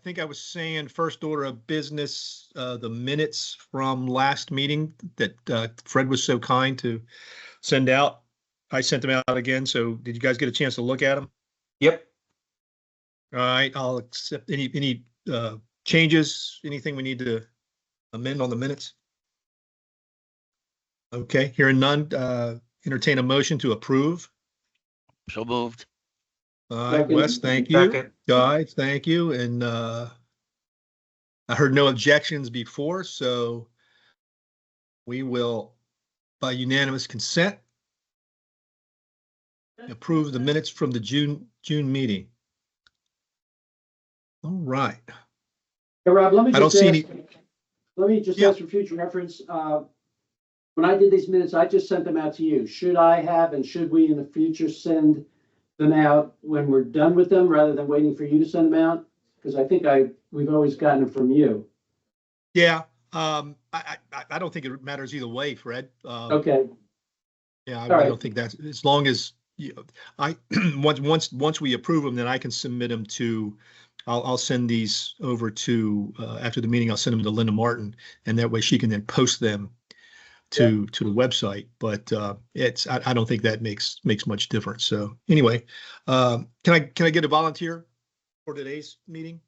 think I was saying first order of business, the minutes from last meeting that Fred was so kind to send out. I sent them out again. So did you guys get a chance to look at them? Yep. All right, I'll accept any changes, anything we need to amend on the minutes. Okay, hearing none, entertain a motion to approve. So moved. All right, Second. Wes, thank you. Second. Guy, thank you. And I heard no objections before, so we will, by unanimous consent, approve the minutes from the June meeting. All right. Hey, Rob, let me I don't just see ask, any- let me just Yeah. ask for future reference. When I did these minutes, I just sent them out to you. Should I have and should we in the future send them out when we're done with them rather than waiting for you to send them out? Because I think we've always gotten them from you. Yeah, I don't think it matters either way, Fred. Okay, Yeah, I All really right. don't think that's, as long as, once we approve them, then I can submit them to, I'll send these over to, after the meeting, I'll send them to Linda Martin, and that way she can then post them to the website. But I don't think that makes much difference. So anyway, can I get a volunteer for today's meeting?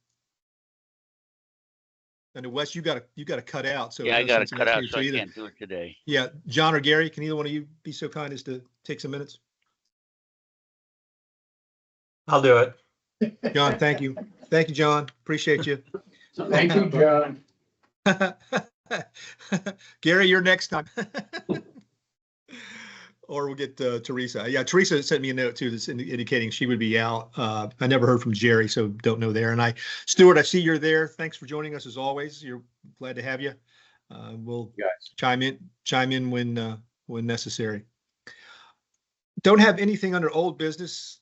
And Wes, you gotta cut out. So Yeah, I got to since cut that's out, you, so I either- can't do it today. Yeah, John or Gary, can either one of you be so kind as to take some minutes? I'll do it. John, thank you. Thank you, John. Appreciate you. thank you, John. Gary, you're next time. Or we'll get Teresa. Yeah, Teresa sent me a note too that's indicating she would be out. I never heard from Jerry, so don't know there. And Stuart, I see you're there. Thanks for joining us as always. You're glad to have you. We'll chime in when necessary. Don't have anything under old business,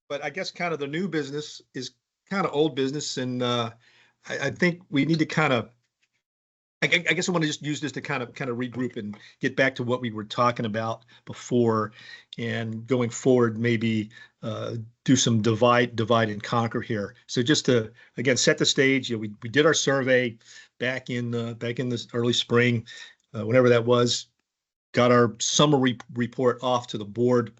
but I guess kind of the new business is kind of old business. And I think we need to kind of, I guess I want to just use this to kind of regroup and get back to what we were talking about before, and going forward, maybe do some divide and conquer here. So just to, again, set the stage, we did our survey back in this early spring, whenever that was, got our summary report off to the board.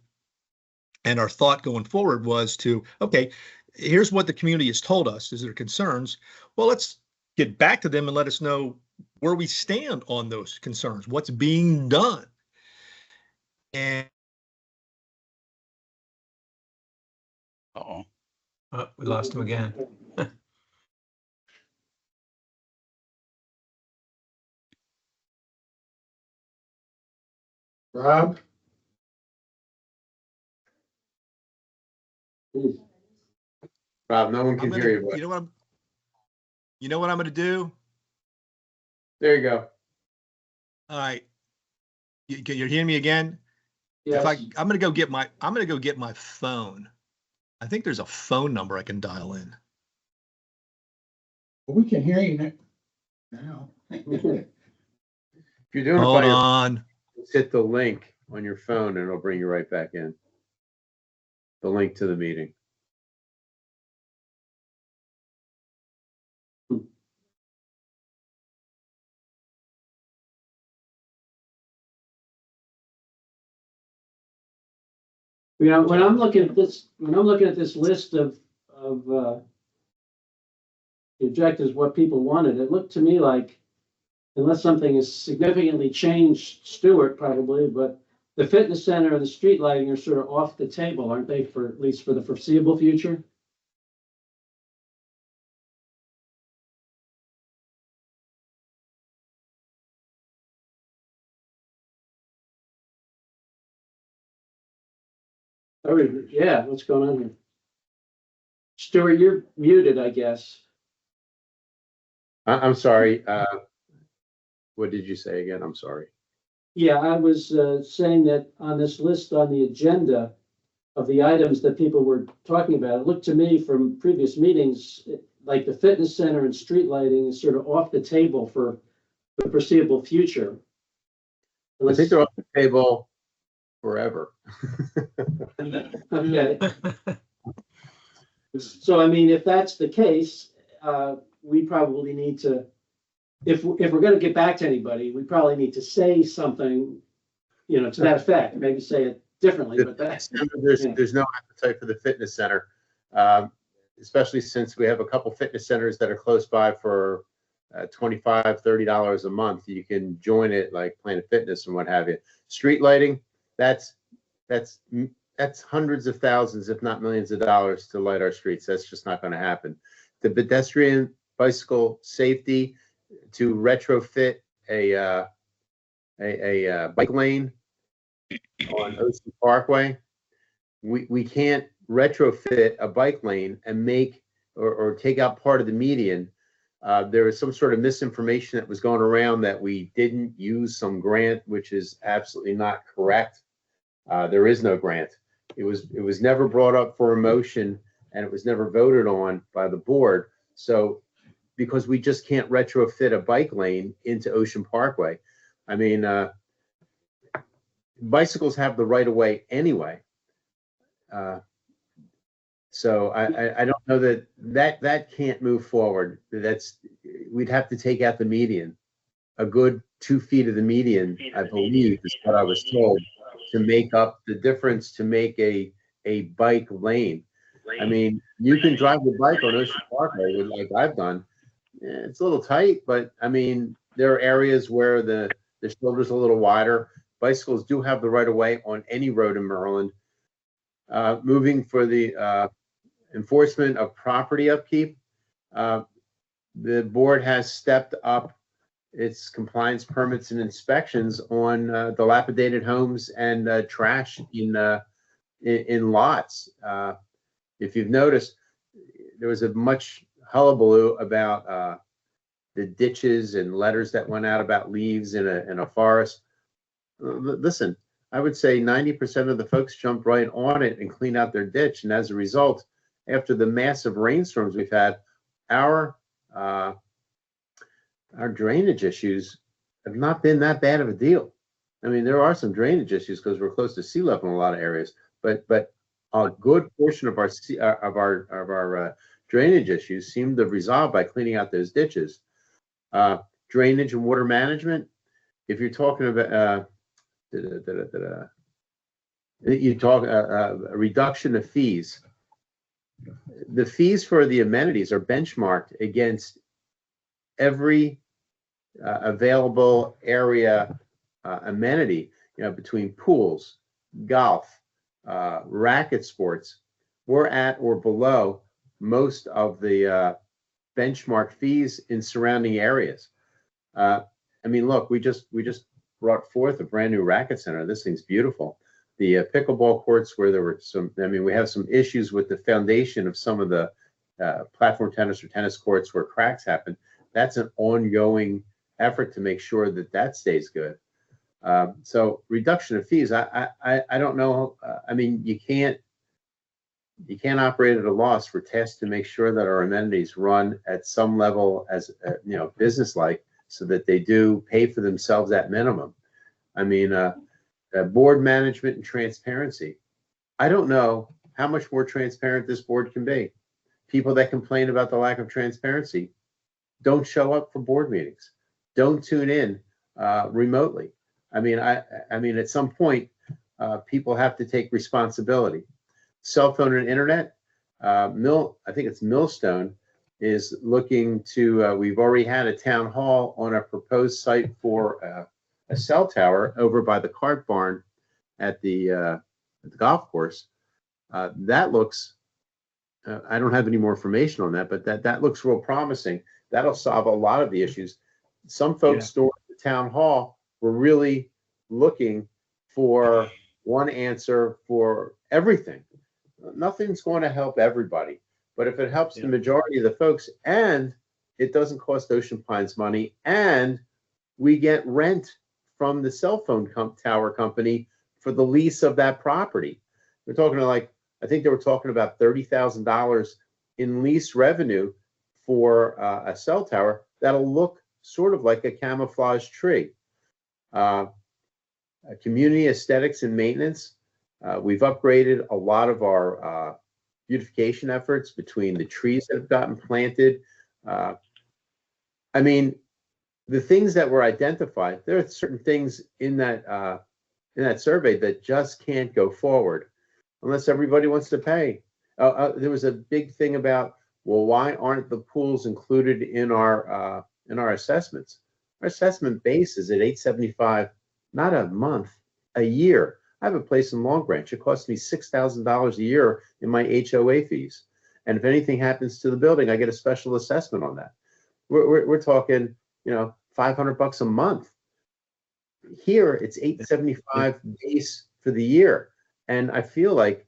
And our thought going forward was to, okay, here's what the community has told us is their concerns. Well, let's get back to them and let us know where we stand on those concerns, what's being done. And Uh-oh. Oh, we lost him again. Rob? Rob, no one I'm can gonna, hear you. But you know what I'm gonna do? there you go. All right. You're hearing me again? Yes. I'm gonna go get my phone. I think there's a phone number I can dial in. We can hear you now. If you're doing it Hold by your on. hit the link on your phone and it'll bring you right back in. The link to the meeting. You know, when I'm looking at this list of the objectives, what people wanted, it looked to me like, unless something is significantly changed, Stuart probably, but the fitness center and the street lighting are sort of off the table, aren't they, for at least for the foreseeable future? Oh, yeah, what's going on here? Stuart, you're muted, I guess. I'm sorry. What did you say again? I'm sorry. Yeah, I was saying that on this list on the agenda of the items that people were talking about, it looked to me from previous meetings, like the fitness center and street lighting is sort of off the table for the foreseeable future. I think they're off the table forever. Okay. So, I mean, if that's the case, we probably need to, if we're gonna get back to anybody, we probably need to say something, you know, to that effect, maybe say it differently, but that's. There's no appetite for the fitness center, especially since we have a couple fitness centers that are close by for $25, $30 a month. You can join it like Planet Fitness and what have you. Street lighting, that's hundreds of thousands, if not millions of dollars to light our streets. That's just not going to happen. The pedestrian bicycle safety, to retrofit a bike lane on Ocean Parkway, we can't retrofit a bike lane and make or take out part of the median. There was some sort of misinformation that was going around that we didn't use some grant, which is absolutely not correct. There is no grant. It was never brought up for a motion, and it was never voted on by the board. So because we just can't retrofit a bike lane into Ocean Parkway. I mean, bicycles have the right of way anyway. So I don't know that can't move forward. We'd have to take out the median, a good 2 feet of the median, I believe is what I was told, to make up the difference, to make a bike lane. I mean, you can drive the bike on Ocean Parkway like I've done. It's a little tight, but I mean, there are areas where the shoulder's a little wider. Bicycles do have the right of way on any road in Maryland. Moving for the enforcement of property upkeep, the board has stepped up its compliance permits and inspections on dilapidated homes and trash in lots. If you've noticed, there was a much hullabaloo about the ditches and letters that went out about leaves in a forest. Listen, I would say 90% of the folks jumped right on it and cleaned out their ditch. And as a result, after the massive rainstorms we've had, our drainage issues have not been that bad of a deal. I mean, there are some drainage issues because we're close to sea level in a lot of areas, but a good portion of our drainage issues seem to resolve by cleaning out those ditches. Drainage and water management. If you're talking about you talk a reduction of fees. The fees for the amenities are benchmarked against every available area amenity, you know, between pools, golf, racket sports. We're at or below most of the benchmark fees in surrounding areas. I mean, look, we just brought forth a brand new racket center. This thing's beautiful. The pickleball courts, where there were some, I mean, we have some issues with the foundation of some of the platform tennis or tennis courts where cracks happen. That's an ongoing effort to make sure that stays good. So reduction of fees, I don't know. I mean, you can't operate at a loss. We're tasked to make sure that our amenities run at some level as you know, business-like, so that they do pay for themselves at minimum. I mean, board management and transparency. I don't know how much more transparent this board can be. People that complain about the lack of transparency don't show up for board meetings, don't tune in remotely. I mean, I mean, at some point, people have to take responsibility. Cell phone and internet. I think it's Millstone is looking to. We've already had a town hall on a proposed site for a cell tower over by the cart barn at the golf course. That looks. I don't have any more information on that, but that looks real promising. That'll solve a lot of the issues. Some folks store at the town hall were really looking for one answer for everything. Nothing's going to help everybody, but if it helps the majority of the folks, and it doesn't cost Ocean Pines money, and we get rent from the cell phone tower company for the lease of that property. We're talking like, I think they were talking about $30,000 in lease revenue for a cell tower that'll look sort of like a camouflage tree. Community aesthetics and maintenance. We've upgraded a lot of our beautification efforts between the trees that have gotten planted, I mean, the things that were identified, there are certain things in that survey that just can't go forward unless everybody wants to pay. There was a big thing about, well, why aren't the pools included in our assessments? Our assessment base is at $875, not a month, a year. I have a place in Long Branch. It costs me $6,000 a year in my HOA fees. And if anything happens to the building, I get a special assessment on that. We're talking, $500 a month. Here, it's $875 base for the year. And I feel like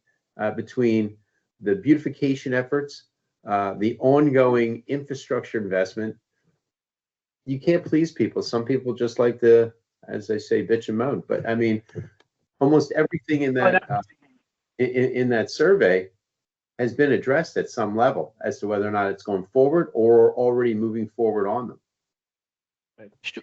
between the beautification efforts, the ongoing infrastructure investment, you can't please people. Some people just like to, as they say, bitch and moan. But I mean, almost everything in that survey has been addressed at some level as to whether or not it's going forward or already moving forward on them.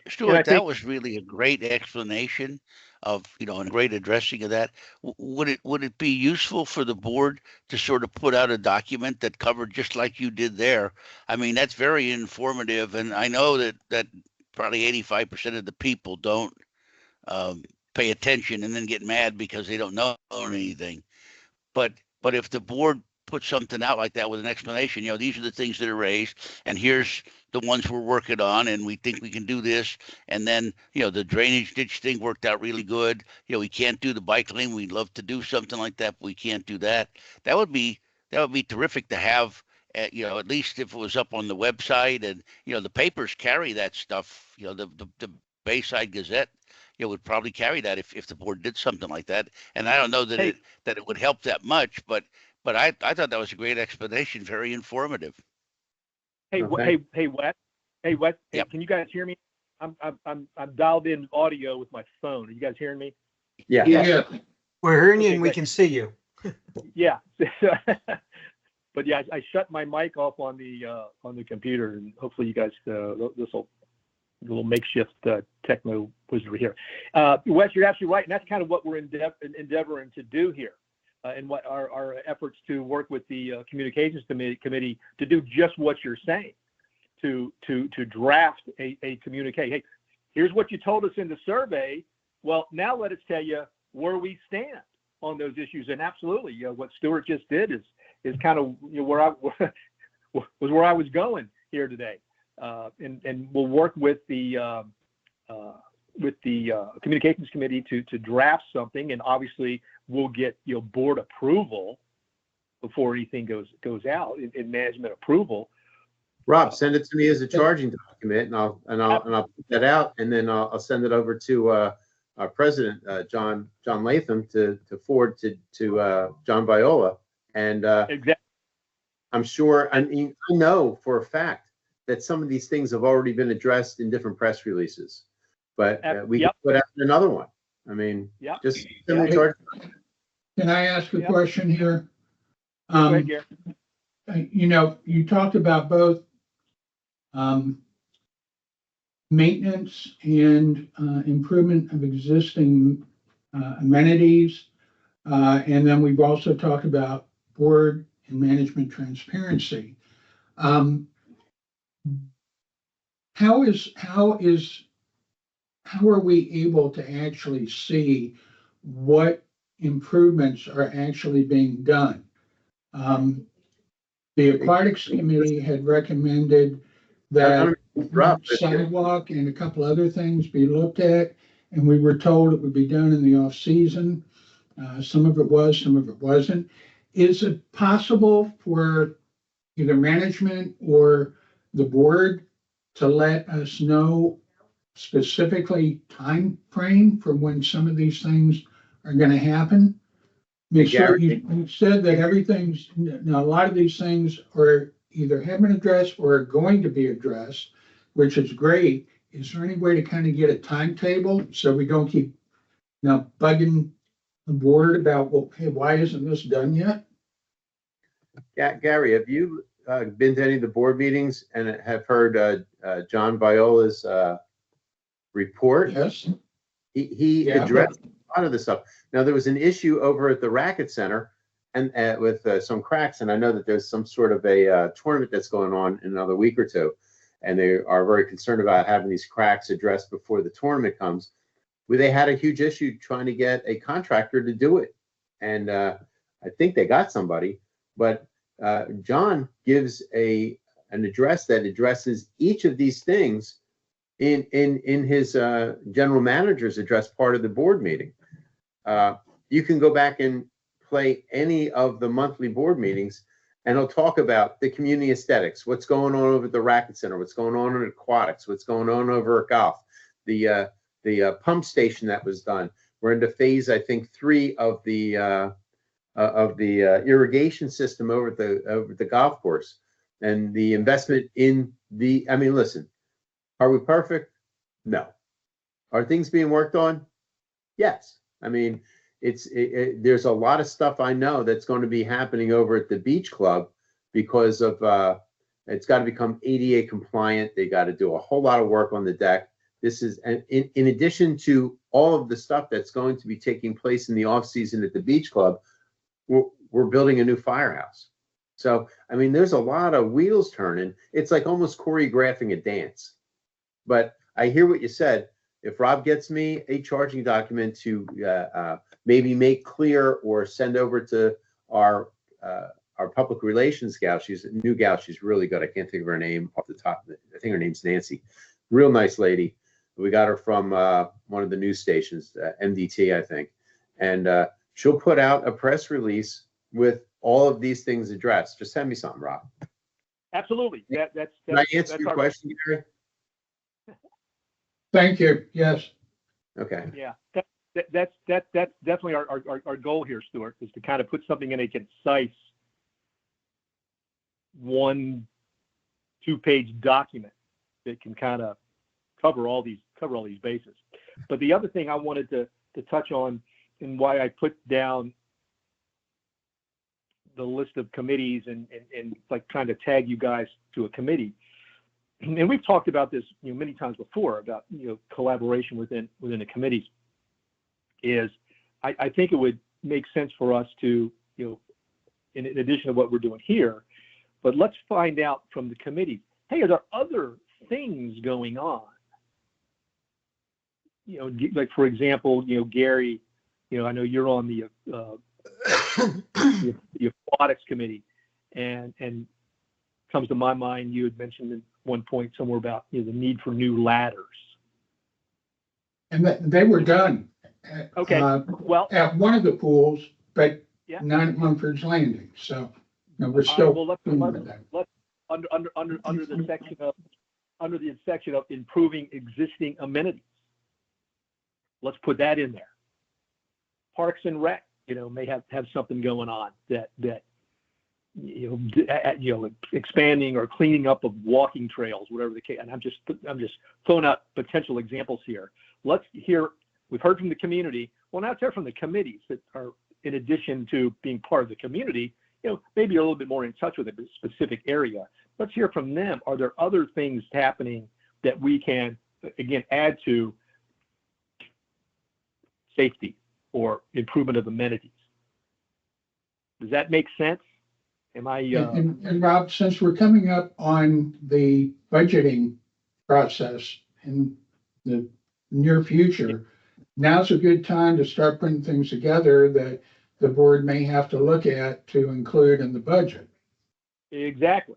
Stuart, that was really a great explanation of, and a great addressing of that. Would it be useful for the board to sort of put out a document that covered just like you did there? I mean, that's very informative, and I know that probably 85% of the people don't pay attention and then get mad because they don't know anything. But if the board put something out like that with an explanation, these are the things that are raised, and here's the ones we're working on, and we think we can do this. And then, the drainage ditch thing worked out really good. We can't do the bike lane. We'd love to do something like that, but we can't do that. That would be terrific to have, at least if it was up on the website, and, the papers carry that stuff. The Bayside Gazette, would probably carry that if the board did something like that. And I don't know that it would help that much, but I thought that was a great explanation, very informative. Okay. Hey, Wes. Hey, Wes. Hey, Yep. can you guys hear me? I'm dialed in audio with my phone. Are you guys hearing me? Yeah. Yeah, We're hearing you Okay, and we great. can see you. Yeah. But yeah, I shut my mic off on the computer, and hopefully you guys this will a little makeshift techno wizardry here. Wes, you're absolutely right, and that's kind of what we're endeavoring to do here. And what our efforts to work with the communications committee to do just what you're saying, to draft a communique. Hey, here's what you told us in the survey. Well, now let us tell you where we stand on those issues. And absolutely, what Stuart just did is kind of where I was going here today. And we'll work with the communications committee to draft something, and obviously we'll get board approval before anything goes out in management approval. Rob, send it to me as a charging document, and I'll put that out, and then I'll send it over to our president, John Latham, to forward to John Viola, and Exactly. I'm sure. I mean, I know for a fact that some of these things have already been addressed in different press releases, but we can put out another one. I mean, just send me a charge. can I ask a Yeah. question here? Go ahead, Gary. You talked about both maintenance and improvement of existing amenities. And then we've also talked about board and management transparency. How are we able to actually see what improvements are actually being done? The aquatics committee had recommended that sidewalk and a couple other things be looked at, and we were told it would be done in the off season. Some of it was, some of it wasn't. Is it possible for either management or the board to let us know specifically time frame for when some of these things are going to happen? Make sure you said that a lot of these things are either have been addressed or are going to be addressed, which is great. Is there any way to kind of get a timetable so we don't keep bugging the board about, well, hey, why isn't this done yet? Yeah, Gary, have you been to any of the board meetings and have heard John Viola's report? Yes. He addressed a lot of this stuff. Now, there was an issue over at the Racket Center, and with some cracks. And I know that there's some sort of a tournament that's going on in another week or two, and they are very concerned about having these cracks addressed before the tournament comes. Well, they had a huge issue trying to get a contractor to do it, and I think they got somebody, but John gives an address that addresses each of these things in his general manager's address, part of the board meeting. You can go back and play any of the monthly board meetings, and he'll talk about the community aesthetics, what's going on over at the Racket Center, what's going on in aquatics, what's going on over at golf, the pump station that was done. We're into phase, I think, 3 of the irrigation system over at the golf course, and the investment in the. I mean, listen, are we perfect? No. Are things being worked on? Yes. I mean, there's a lot of stuff I know that's going to be happening over at the beach club because of it's got to become ADA compliant. They got to do a whole lot of work on the deck. This is in addition to all of the stuff that's going to be taking place in the off season at the beach club. We're building a new firehouse. So, I mean, there's a lot of wheels turning. It's like almost choreographing a dance. But I hear what you said. If Rob gets me a charging document to maybe make clear or send over to our public relations gal, she's a new gal. She's really good. I can't think of her name off the top. I think her name's Nancy. Real nice lady. We got her from one of the news stations, MDT, I think. And she'll put out a press release with all of these things addressed. Just send me something, Rob. Absolutely. That's Can I answer your question, Gary? Thank you. Yes. Okay. Yeah, that's definitely our goal here, Stuart, is to kind of put something in a concise 1-2-page document that can kind of cover all these bases. But the other thing I wanted to touch on, and why I put down the list of committees and like trying to tag you guys to a committee. And we've talked about this, many times before about, collaboration within the committees. Is I think it would make sense for us to, in addition to what we're doing here, but let's find out from the committee, hey, are there other things going on? Like for example, Gary, I know you're on the aquatics committee, and comes to my mind, you had mentioned at one point somewhere about the need for new ladders. And they were done. Okay. Well, at one of the pools, but yeah. not at Mumford's Landing. So we're still well, let's under the section of improving existing amenities. Let's put that in there. Parks and Rec, may have something going on that expanding or cleaning up of walking trails, whatever the case. And I'm just throwing out potential examples here. Let's hear. We've heard from the community. Well, now let's hear from the committees that are, in addition to being part of the community, maybe a little bit more in touch with a specific area. Let's hear from them. Are there other things happening that we can, again, add to safety or improvement of amenities? Does that make sense? Am I? And Rob, since we're coming up on the budgeting process in the near future, now's a good time to start putting things together that the board may have to look at to include in the budget. Exactly.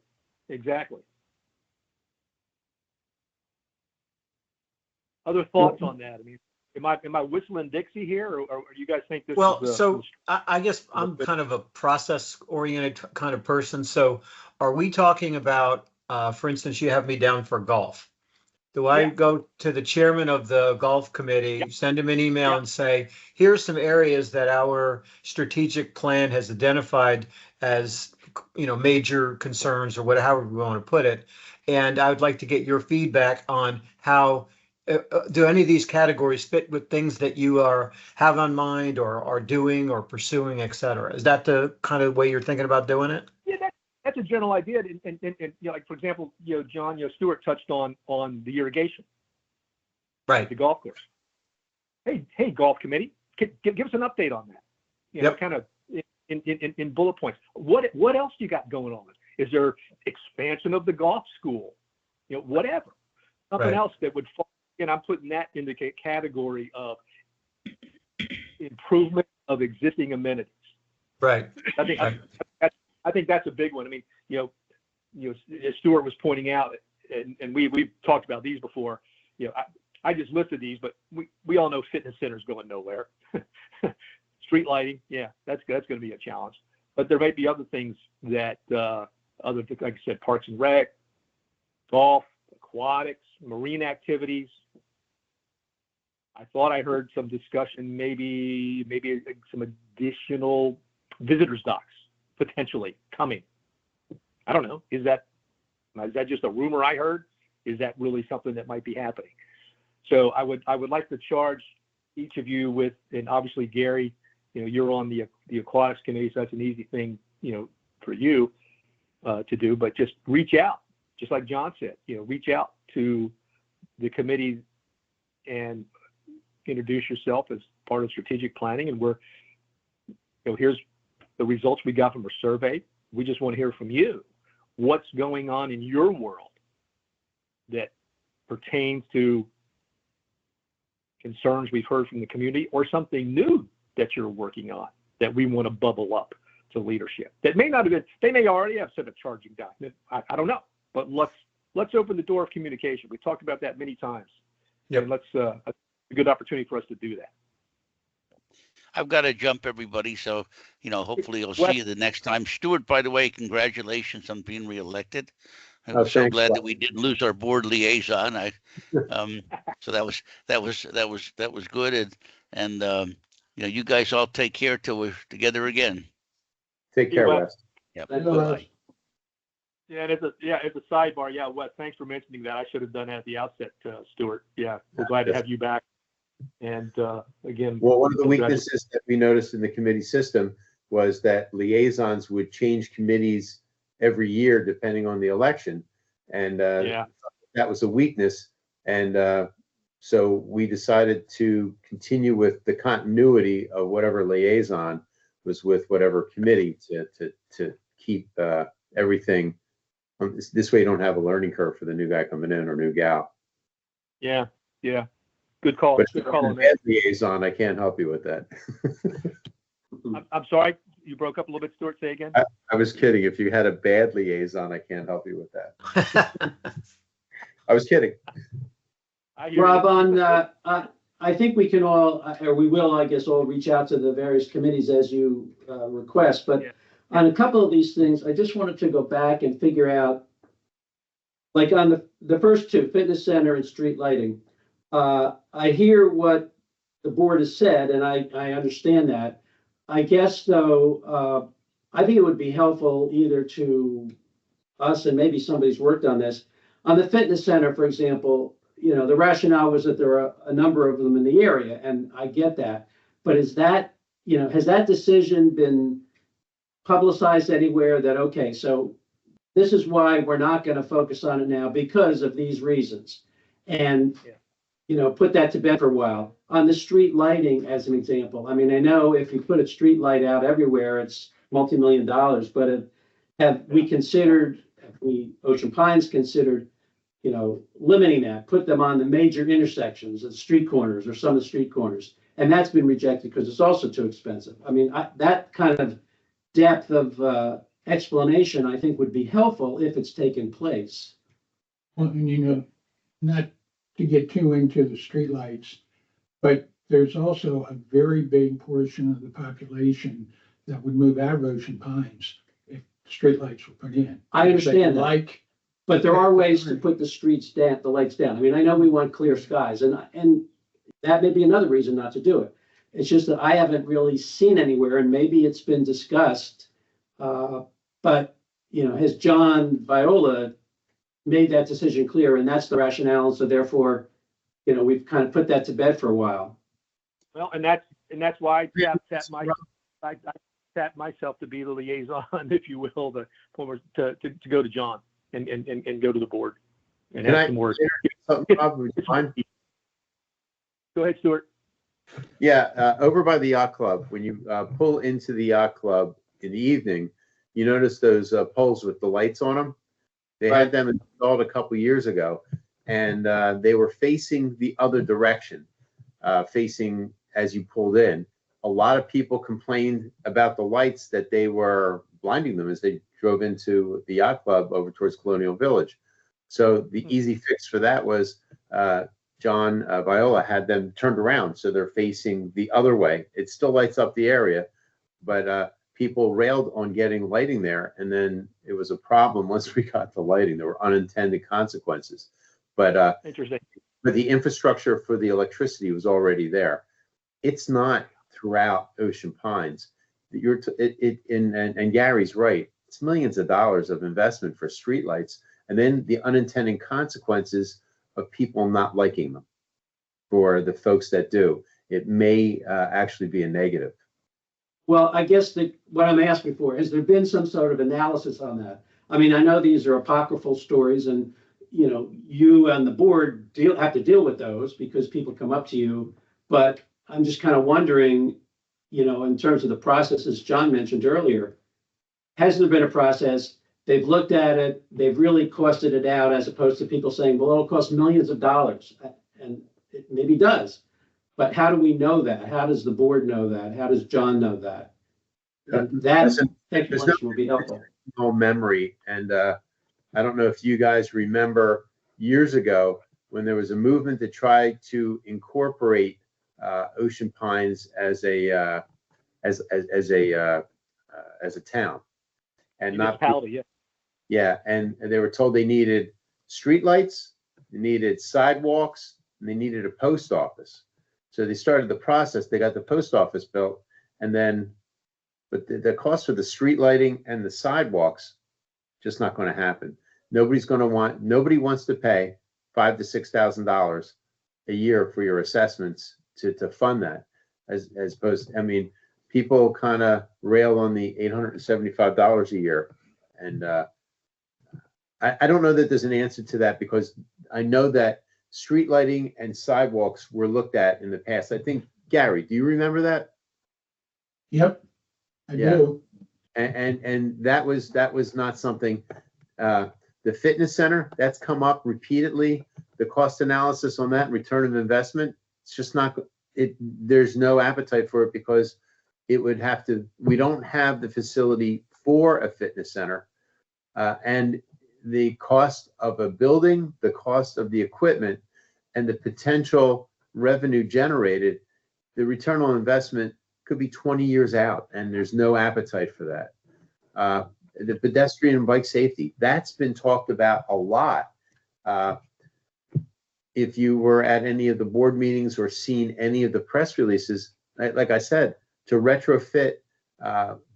Other thoughts on that? I mean, am I whistling Dixie here, or you guys think this? Well, is, so I guess I'm kind of a process-oriented kind of person. So, are we talking about, for instance, you have me down for golf? Do I go to the chairman of the golf committee, send him an email and say, here's some areas that our strategic plan has identified as, major concerns or whatever we want to put it. And I would like to get your feedback on how, do any of these categories fit with things that you have on mind or are doing or pursuing, et cetera? Is that the kind of way you're thinking about doing it? Yeah, that's a general idea. And like, for example, John, Stuart touched on the irrigation. Right. The golf course. Hey, golf committee, give us an update on that. Kind of in bullet points. What else you got going on? Is there expansion of the golf school? You know, whatever. Something Right. else that would fall. And I'm putting that in the category of improvement of existing amenities. Right. I think that's a big one. I mean, as Stuart was pointing out, and we've talked about these before. I just listed these, but we all know fitness centers going nowhere. Street lighting, yeah, that's going to be a challenge. But there might be other things that like I said, parks and rec, golf, aquatics, marine activities. I thought I heard some discussion, maybe some additional visitors docks potentially coming. I don't know. Is that just a rumor I heard? Is that really something that might be happening? So I would like to charge each of you with, and obviously Gary, you're on the aquatics committee, so that's an easy thing, for you to do. But just reach out, just like John said. Reach out to the committee and introduce yourself as part of strategic planning. And here's the results we got from our survey. We just want to hear from you. What's going on in your world that pertains to concerns we've heard from the community, or something new that you're working on that we want to bubble up to leadership? That may not have been, they may already have sent a charging document. I don't know, but let's open the door of communication. We talked about that many times. Yep. And let's a good opportunity for us to do that. I've got to jump, everybody. So, hopefully I'll see you the next time. Stuart, by the way, congratulations on being reelected. I'm so thanks, glad Bob. that we didn't lose our board liaison. So that was good. And you guys all take care till we're together again. Take care, Well, Wes. Yep. Thanks, Bye-bye. Wes. Yeah, and it's a sidebar. Yeah, Wes, thanks for mentioning that. I should have done that at the outset, Stuart. Yeah, we're glad to have you back. And again, Well, one of the weaknesses that we noticed in the committee system was that liaisons would change committees every year depending on the election. And yeah, that was a weakness. And so we decided to continue with the continuity of whatever liaison was with whatever committee to keep everything. This way you don't have a learning curve for the new guy coming in or new gal. yeah. Good call. But if Good you're call a on that. bad liaison, I can't help you with that. I'm sorry, you broke up a little bit, Stuart. Say again. I was kidding. If you had a bad liaison, I can't help you with that. I was kidding. I hear Rob, you. I think we can all, or we will, I guess, all reach out to the various committees as you request. But Yeah. on a couple of these things, I just wanted to go back and figure out, like on the first two, fitness center and street lighting. I hear what the board has said, and I understand that. I guess, though, I think it would be helpful either to us, and maybe somebody's worked on this. On the fitness center, for example, the rationale was that there are a number of them in the area, and I get that. But is that, has that decision been publicized anywhere that, okay, so this is why we're not going to focus on it now because of these reasons? And, put that to bed for a while. On the street lighting, as an example, I mean, I know if you put a street light out everywhere, it's multi-million dollars, but have we considered, Ocean Pines considered, limiting that, put them on the major intersections at the street corners or some of the street corners. And that's been rejected because it's also too expensive. I mean, that kind of depth of explanation, I think, would be helpful if it's taken place. Well, and not to get too into the streetlights, but there's also a very big portion of the population that would move out of Ocean Pines if streetlights were put in. I understand that. Like, But there are ways to put the lights down. I mean, I know we want clear skies, and that may be another reason not to do it. It's just that I haven't really seen anywhere, and maybe it's been discussed. But has John Viola made that decision clear, and that's the rationale. So therefore, we've kind of put that to bed for a while. Well, and that's why I tapped myself to be the liaison, if you will, to go to John and go to the board and Can have I some work. something, Rob, would you mind? Go ahead, Stuart. Yeah, over by the yacht club, when you pull into the yacht club in the evening, you notice those poles with the lights on them. They had them installed a couple years ago, and they were facing the other direction, facing as you pulled in. A lot of people complained about the lights, that they were blinding them as they drove into the yacht club over towards Colonial Village. So the easy fix for that was John Viola had them turned around so they're facing the other way. It still lights up the area, but people railed on getting lighting there, and then it was a problem once we got the lighting. There were unintended consequences, but Interesting. but the infrastructure for the electricity was already there. It's not throughout Ocean Pines. And Gary's right. It's millions of dollars of investment for streetlights, and then the unintended consequences of people not liking them. For the folks that do, it may actually be a negative. Well, I guess what I'm asking for, has there been some sort of analysis on that? I mean, I know these are apocryphal stories, and you and the board have to deal with those because people come up to you. But I'm just kind of wondering, in terms of the processes John mentioned earlier, has there been a process? They've looked at it, they've really costed it out, as opposed to people saying, well, it'll cost millions of dollars, and it maybe does. But how do we know that? How does the board know that? How does John know that? And that explanation will be helpful. No memory, and I don't know if you guys remember years ago when there was a movement to try to incorporate Ocean Pines as a town, and not and they were told they needed streetlights, they needed sidewalks, and they needed a post office. So they started the process. They got the post office built, and then, but the cost for the street lighting and the sidewalks, just not going to happen. Nobody wants to pay $5,000 to $6,000 a year for your assessments to fund that. As opposed, I mean, people kind of rail on the $875 a year, and I don't know that there's an answer to that, because I know that street lighting and sidewalks were looked at in the past. I think, Gary, do you remember that? Yep, I do. And that was not something, the fitness center, that's come up repeatedly. The cost analysis on that, return of investment, it's just not, there's no appetite for it, because it would have to, we don't have the facility for a fitness center. And the cost of a building, the cost of the equipment, and the potential revenue generated, the return on investment could be 20 years out, and there's no appetite for that. The pedestrian and bike safety, that's been talked about a lot. If you were at any of the board meetings or seen any of the press releases, like I said, to retrofit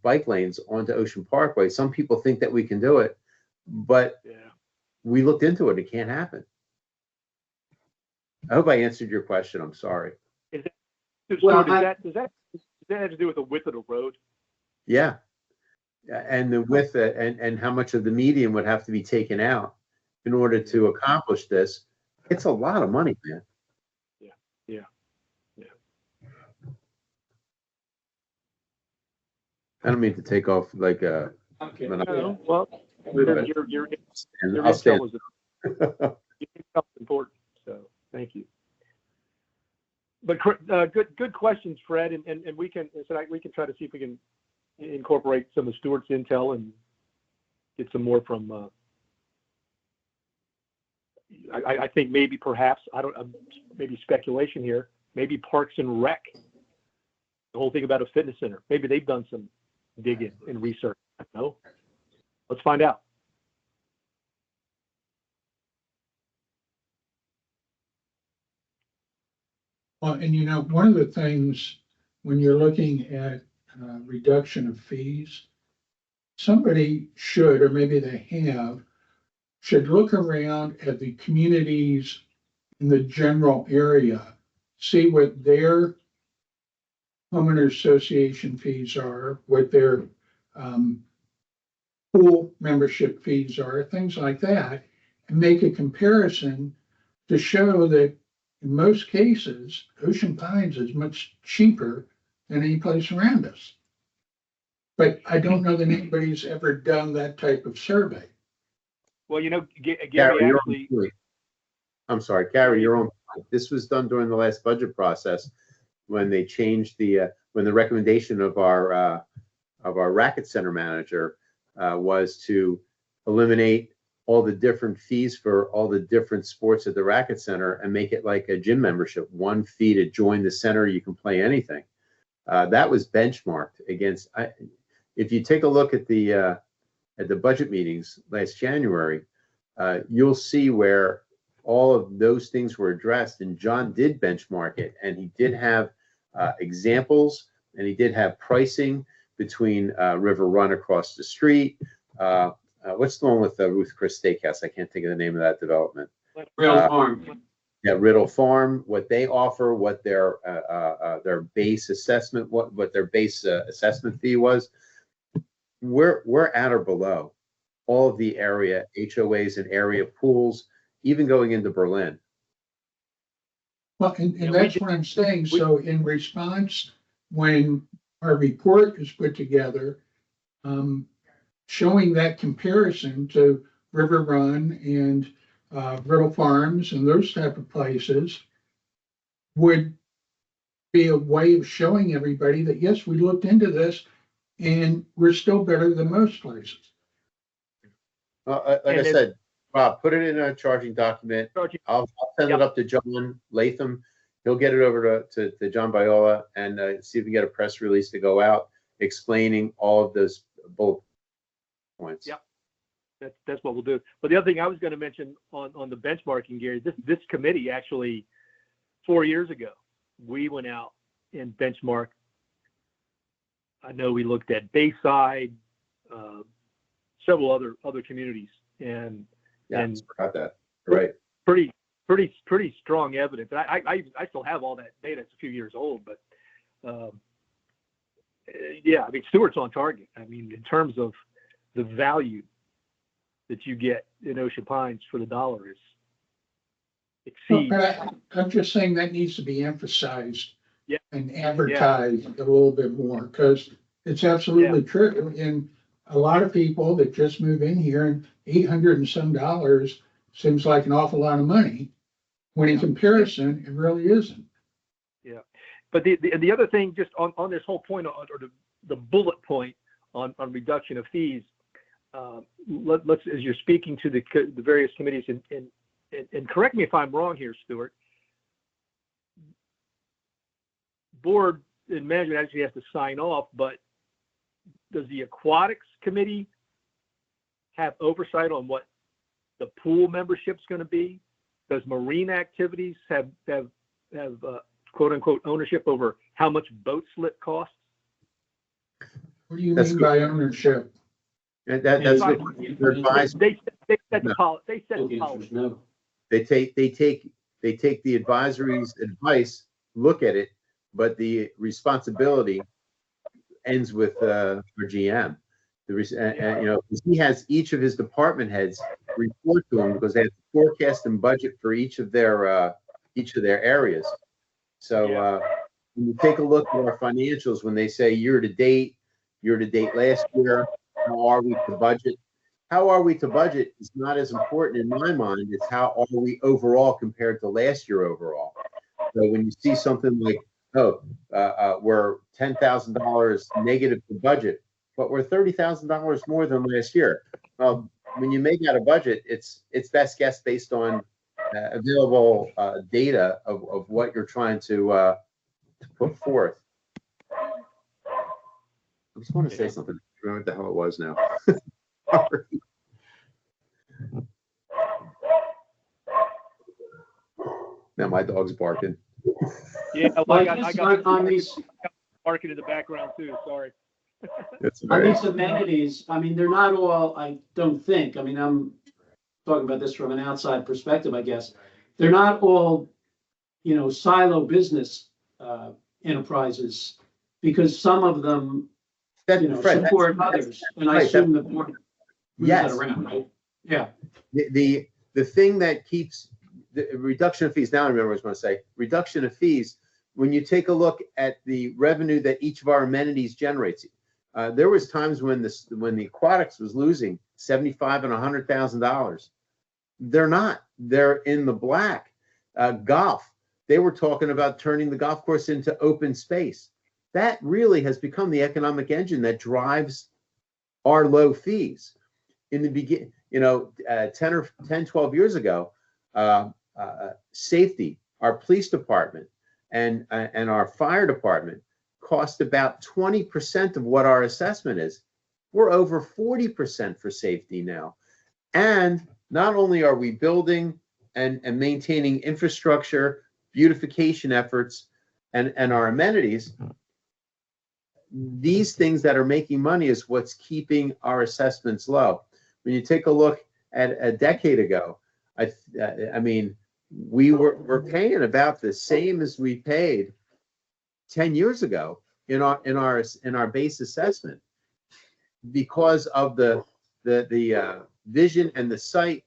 bike lanes onto Ocean Parkway, some people think that we can do it, but we looked into it. It can't happen. I hope I answered your question. I'm sorry. Does that have to do with the width of the road? Yeah. And the width and how much of the median would have to be taken out in order to accomplish this. It's a lot of money, man. Yeah. I don't mean to take off like a. Okay. Well, your I'll stand. intel was important. So thank you. But good questions, Fred, and we can try to see if we can incorporate some of Stuart's intel and get some more from. I think maybe perhaps maybe speculation here. Maybe Parks and Rec, the whole thing about a fitness center. Maybe they've done some digging and research. I don't know. Let's find out. Well, and one of the things when you're looking at reduction of fees, somebody should, or maybe they should look around at the communities in the general area, see what their homeowner association fees are, what their pool membership fees are, things like that, and make a comparison to show that in most cases, Ocean Pines is much cheaper than any place around us. But I don't know that anybody's ever done that type of survey. Well, Gary Gary, you're actually, on point. I'm sorry, Gary, you're on point. This was done during the last budget process when they changed when the recommendation of our racket center manager was to eliminate all the different fees for all the different sports at the racket center and make it like a gym membership, 1 fee to join the center. You can play anything. That was benchmarked against. If you take a look at the budget meetings last January, you'll see where all of those things were addressed. And John did benchmark it, and he did have examples, and he did have pricing between River Run across the street. What's the one with the Ruth Chris Steakhouse? I can't think of the name of that development. Riddle Farm. Yeah, Riddle Farm, what they offer, what their base assessment, what their base assessment fee was. We're at or below all of the area HOAs and area pools, even going into Berlin. Well, and that's what I'm saying. So in response, when our report is put together, showing that comparison to River Run and Riddle Farms and those type of places would be a way of showing everybody that, yes, we looked into this and we're still better than most places. Like I said, Rob, put it in a charging document. I'll send it up to John Latham. He'll get it over to John Biola and see if we get a press release to go out explaining all of those bullet points. Yep. That's what we'll do. But the other thing I was going to mention on the benchmarking, Gary, this committee actually 4 years ago, we went out and benchmarked. I know we looked at Bayside, several other communities, and I forgot that. Right. Pretty strong evidence. And I still have all that data. It's a few years old, but yeah, I mean, Stewart's on target. I mean, in terms of the value that you get in Ocean Pines for the dollar is exceeds. I'm just saying that needs to be emphasized Yeah. and advertised a little bit more, because it's absolutely true. And a lot of people that just move in here, and $800 and some seems like an awful lot of money, when in comparison, it really isn't. Yeah. But the other thing, just on this whole point, or the bullet point on reduction of fees, let's, as you're speaking to the various committees, and correct me if I'm wrong here, Stuart, board and management actually has to sign off, but does the aquatics committee have oversight on what the pool membership's going to be? Does marine activities have quote unquote ownership over how much boat slip costs? What do you mean by ownership? That's They set the policy. They set the policy. No. They take the advisory's advice, look at it, but the responsibility ends with our GM. He has each of his department heads report to him because they have to forecast and budget for each of their areas. So when you take a look at our financials, when they say year to date last year, how are we to budget? How are we to budget is not as important in my mind. It's how are we overall compared to last year overall. So when you see something like, we're $10,000 negative to budget, but we're $30,000 more than last year. Well, when you make out a budget, it's best guess based on available data of what you're trying to put forth. I just want to say something. I don't know what the hell it was now. Now my dog's barking. Yeah, well, I got on these barking in the background too. Sorry. That's on right. these amenities, I mean, they're not all, I don't think, I mean, I'm talking about this from an outside perspective, I guess. They're not all, silo business enterprises, because some of them, Fred, support others. And I right, assume the board moves that Yes. around, right? Yeah. The thing that keeps the reduction of fees, now I remember what I was going to say, reduction of fees, when you take a look at the revenue that each of our amenities generates, there was times when the aquatics was losing $75,000 and $100,000. They're not. They're in the black. Golf, they were talking about turning the golf course into open space. That really has become the economic engine that drives our low fees. In the beginning, 12 years ago, safety, our police department and our fire department cost about 20% of what our assessment is. We're over 40% for safety now. And not only are we building and maintaining infrastructure, beautification efforts, and our amenities, these things that are making money is what's keeping our assessments low. When you take a look at a decade ago, I mean, we're paying about the same as we paid 10 years ago in our base assessment, because of the vision and the sight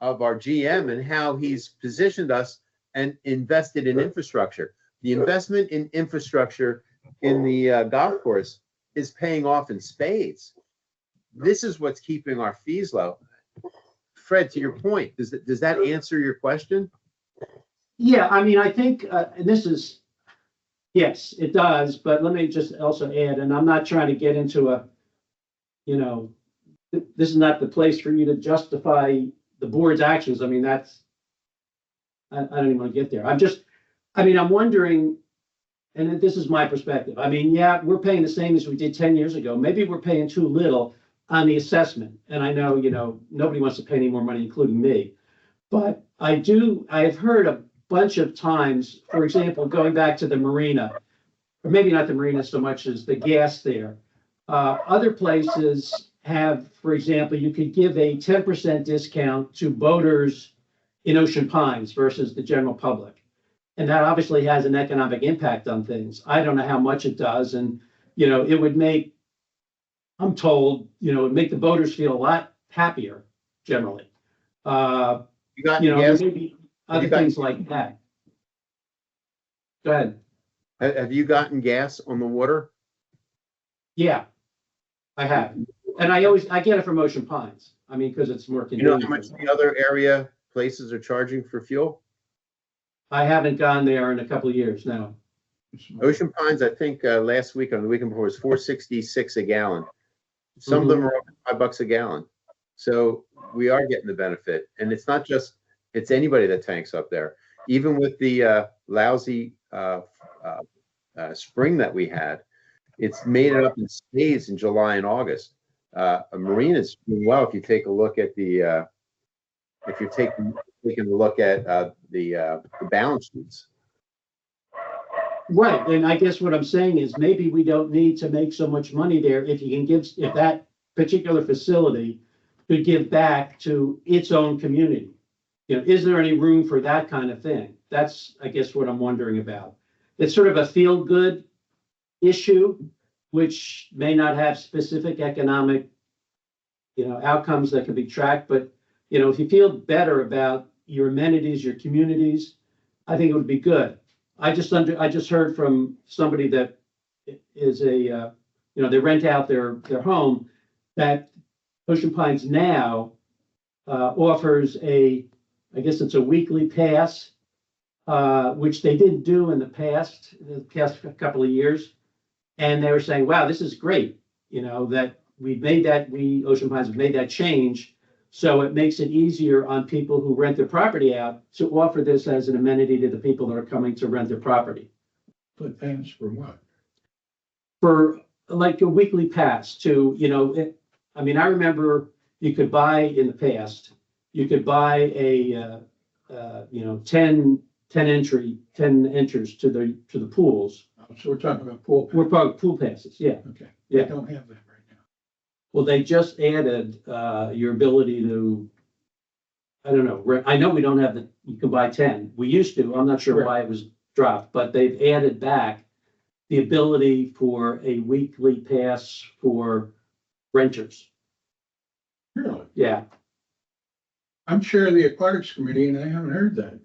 of our GM and how he's positioned us and invested in infrastructure. The investment in infrastructure in the golf course is paying off in spades. This is what's keeping our fees low. Fred, to your point, does that answer your question? Yeah, I mean, I think, and this is, yes, it does, but let me just also add, and I'm not trying to get into this is not the place for you to justify the board's actions. I mean, I don't even want to get there. I'm wondering, and this is my perspective. I mean, yeah, we're paying the same as we did 10 years ago. Maybe we're paying too little on the assessment. And I know, nobody wants to pay any more money, including me. But I've heard a bunch of times, for example, going back to the marina, or maybe not the marina so much as the gas there. Other places have, for example, you could give a 10% discount to boaters in Ocean Pines versus the general public. And that obviously has an economic impact on things. I don't know how much it does. And, it would make, I'm told, it would make the boaters feel a lot happier generally. You got gas? Maybe other things like that. Go ahead. Have you gotten gas on the water? Yeah, I have. And I get it from Ocean Pines. I mean, because it's more You know convenient. how much the other area places are charging for fuel? I haven't gone there in a couple of years now. Ocean Pines, I think last week or the weekend before was $4.66 a gallon. Some of them are over $5 a gallon. So we are getting the benefit. And it's not just, it's anybody that tanks up there. Even with the lousy spring that we had, it's made it up in spades in July and August. Marina's doing well. If you take a look at if you're taking a look at the balance sheets. Right. And I guess what I'm saying is maybe we don't need to make so much money there if if that particular facility could give back to its own community. Is there any room for that kind of thing? That's, I guess, what I'm wondering about. It's sort of a feel-good issue, which may not have specific economic, outcomes that can be tracked. But, if you feel better about your amenities, your communities, I think it would be good. I just heard from somebody that is they rent out their home, that Ocean Pines now offers I guess it's a weekly pass, which they didn't do in the past couple of years. And they were saying, wow, this is great, that Ocean Pines have made that change. So it makes it easier on people who rent their property out to offer this as an amenity to the people that are coming to rent their property. But pass for what? For like a weekly pass to, I remember you could buy in the past, you could buy a 10 entries to the pools. So we're talking about pool. We're talking pool passes, yeah. Okay. Yeah. I don't have that right now. Well, they just added your ability to, I don't know, I know we don't have you can buy 10. We used to, I'm not sure why it was dropped, but they've added back the ability for a weekly pass for renters. Really? Yeah. I'm chair of the aquatics committee and I haven't heard that.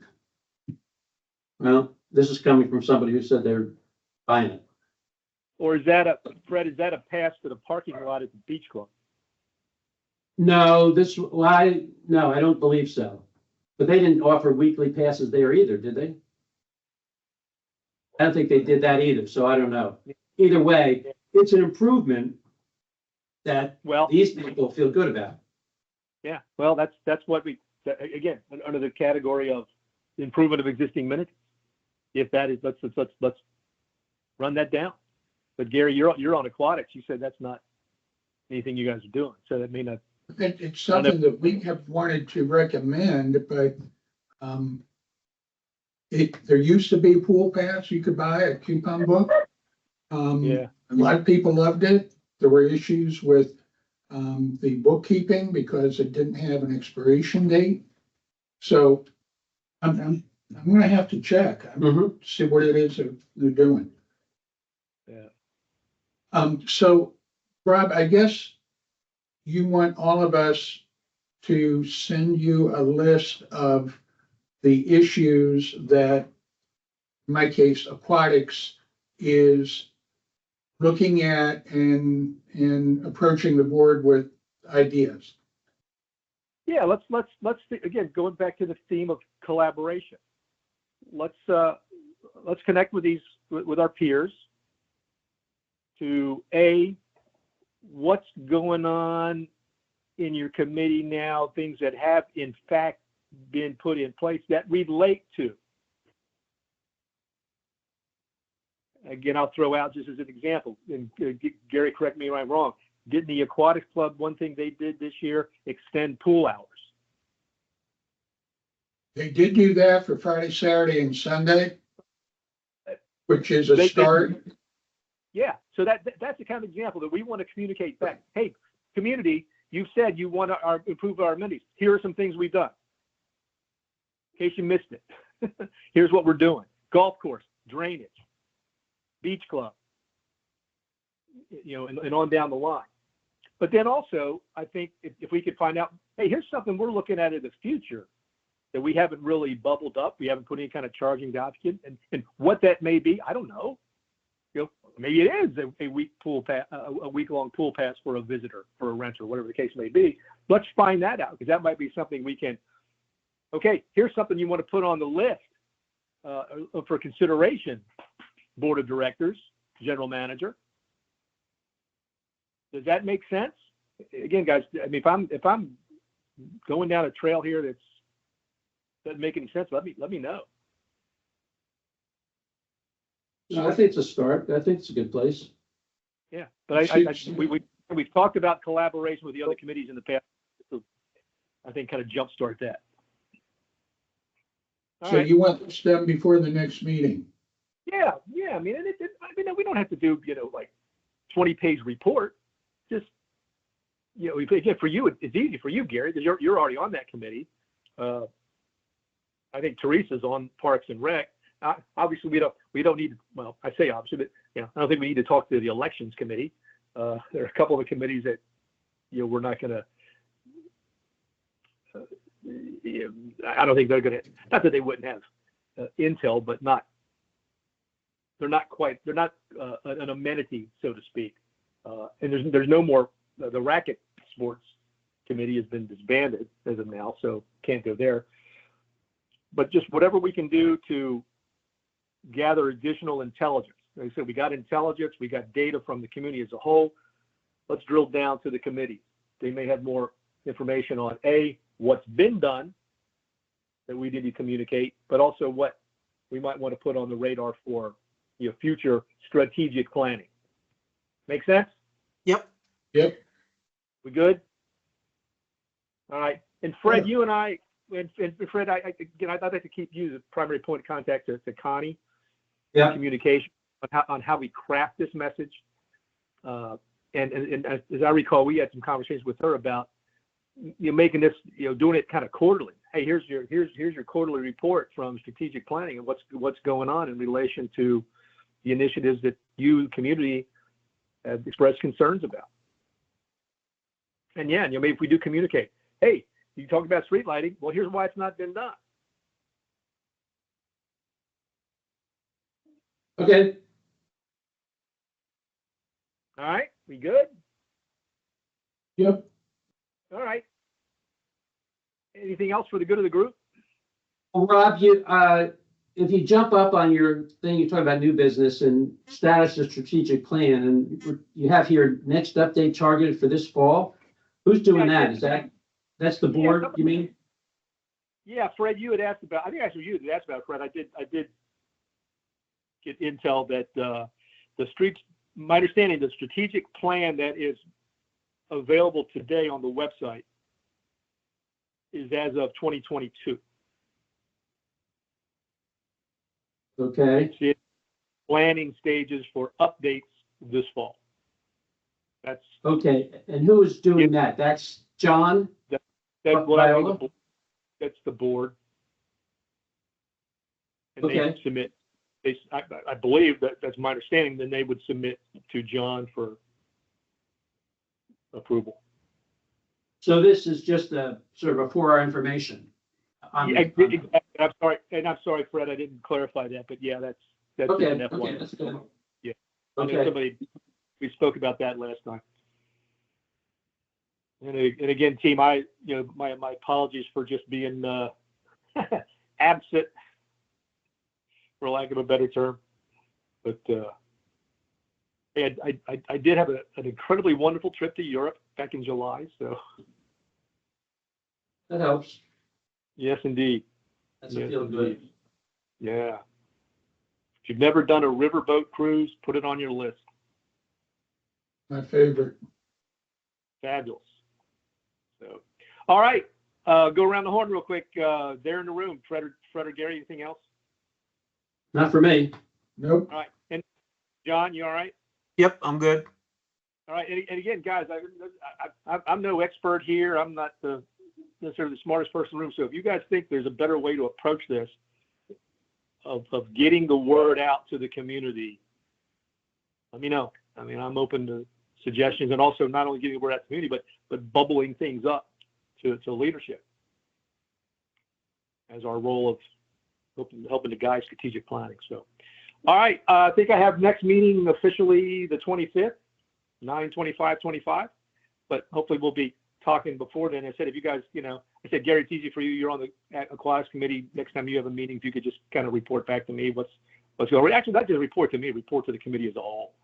Well, this is coming from somebody who said they're buying it. Or is that Fred, is that a pass to the parking lot at the beach club? No, no, I don't believe so. But they didn't offer weekly passes there either, did they? I don't think they did that either, so I don't know. Either way, it's an improvement that Well, these people feel good about. yeah, well, that's what again, under the category of improvement of existing amenities. If that is, let's run that down. But Gary, you're on aquatics. You said that's not anything you guys are doing. So that may not. It's something that we have wanted to recommend, but there used to be a pool pass you could buy at Coupon Book. Yeah. A lot of people loved it. There were issues with the bookkeeping because it didn't have an expiration date. So I'm gonna have to check, see what it is that they're doing. Yeah. So Rob, I guess you want all of us to send you a list of the issues that, in my case, aquatics is looking at and approaching the board with ideas. Yeah, let's again, going back to the theme of collaboration. Let's connect with our peers to what's going on in your committee now, things that have in fact been put in place that relate to. Again, I'll throw out just as an example, and Gary, correct me if I'm wrong. Didn't the Aquatics Club, one thing they did this year, extend pool hours? They did do that for Friday, Saturday, and Sunday, which is a start. Yeah, so that's the kind of example that we want to communicate back. Hey, community, you said you want to improve our amenities. Here are some things we've done. In case you missed it, here's what we're doing. Golf course, drainage, beach club, and on down the line. But then also, I think if we could find out, hey, here's something we're looking at in the future that we haven't really bubbled up. We haven't put any kind of charging document, and what that may be, I don't know. Maybe it is a week pool pass, a week-long pool pass for a visitor, for a renter, whatever the case may be. Let's find that out, because that might be something we can. Okay, here's something you want to put on the list for consideration. Board of Directors, General Manager. Does that make sense? Again, guys, I mean, if I'm going down a trail here that doesn't make any sense, let me know. No, I think it's a start. I think it's a good place. Yeah, but we've talked about collaboration with the other committees in the past. So I think kind of jumpstart that. So you want this done before the next meeting? Yeah. I mean, we don't have to do like 20-page report. Just again, for you, it's easy for you, Gary, because you're already on that committee. I think Teresa's on Parks and Rec. Obviously, we don't need. Well, I say obviously, but I don't think we need to talk to the elections committee. There are a couple of the committees that we're not going to. I don't think they're going to. Not that they wouldn't have intel, but not. They're not an amenity, so to speak. And there's no more. The racket sports committee has been disbanded as of now, so can't go there. But just whatever we can do to gather additional intelligence. Like I said, we got intelligence, we got data from the community as a whole. Let's drill down to the committee. They may have more information on what's been done that we need to communicate, but also what we might want to put on the radar for future strategic planning. Make sense? Yep. We good? All right. And Fred, you and I, and Fred, I'd like to keep you the primary point of contact to Connie. Yeah. Communication on how we craft this message. And as I recall, we had some conversations with her about making this, doing it kind of quarterly. Hey, here's your quarterly report from strategic planning and what's going on in relation to the initiatives that you, community, have expressed concerns about. And maybe if we do communicate, hey, you talk about street lighting. Well, here's why it's not been done. Okay, All right, we good? Yep. All right. Anything else for the good of the group? well, Rob, if you jump up on your thing, you're talking about new business and status of strategic plan, and you have here next update targeted for this fall. Who's doing that? That's the board, you mean? Yeah, Fred, you had asked about, I think actually you had asked about, Fred. I did get intel that my understanding, the strategic plan that is available today on the website is as of 2022. Okay, It's in planning stages for updates this fall. That's okay, and who is doing that? That's John? what I Viola? think that's the board. And Okay. they submit, I believe that's my understanding, then they would submit to John for approval. So this is just a sort of a for our information. Yeah, I'm sorry, Fred, I didn't clarify that, but yeah, that's Okay, an F1. okay, that's good. Yeah. I know Okay, we spoke about that last time. And again, team, my apologies for just being absent, for lack of a better term. But I did have an incredibly wonderful trip to Europe back in July. So that helps. yes, indeed. That's a Yes, feel good. indeed. Yeah. If you've never done a riverboat cruise, put it on your list. My favorite. Fabulous. So, all right. Go around the horn real quick. They're in the room. Fred or Gary, anything else? Not for me. Nope. All right. And John, you all right? Yep, I'm good. All right. And again, guys, I'm no expert here. I'm not necessarily the smartest person in the room. So if you guys think there's a better way to approach this, of getting the word out to the community, let me know. I mean, I'm open to suggestions, and also not only getting the word out to the community, but bubbling things up to leadership as our role of helping to guide strategic planning. So, all right, I think I have next meeting officially the 25th, 9/25/25, but hopefully we'll be talking before then. I said, if you guys, I said, Gary, it's easy for you. You're on the Aquatics committee. Next time you have a meeting, if you could just kind of report back to me what's going on. Actually, not just report to me, report to the committee as a whole.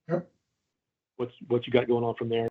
Yep. What you got going on from there.